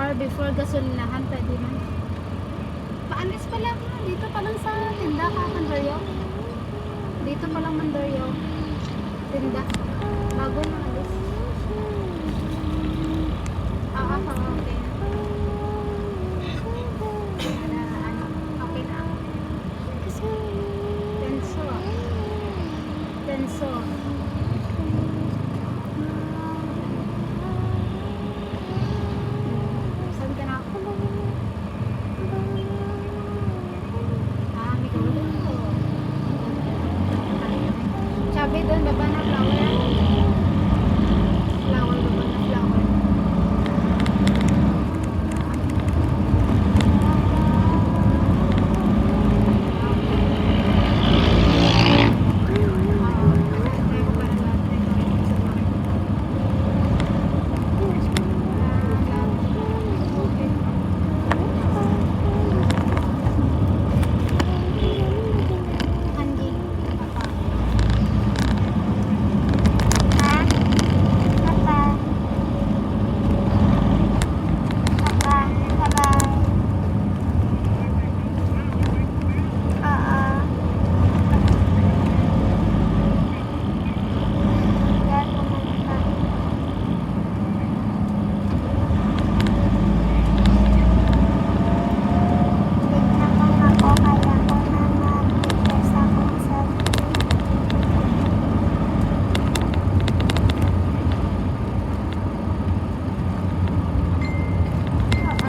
or before gasolinahan, pwede man. Paalis pa lang. Dito pa lang sa tinda ka, Mandaryo. Dito pa lang, Mandaryo. Tinda. Bago na alis. Okay. Okay na. Tenso. Saan ka na ako? May gulo ko. Sabi doon, baba na flower. Flower, baba na flower.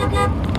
Okay.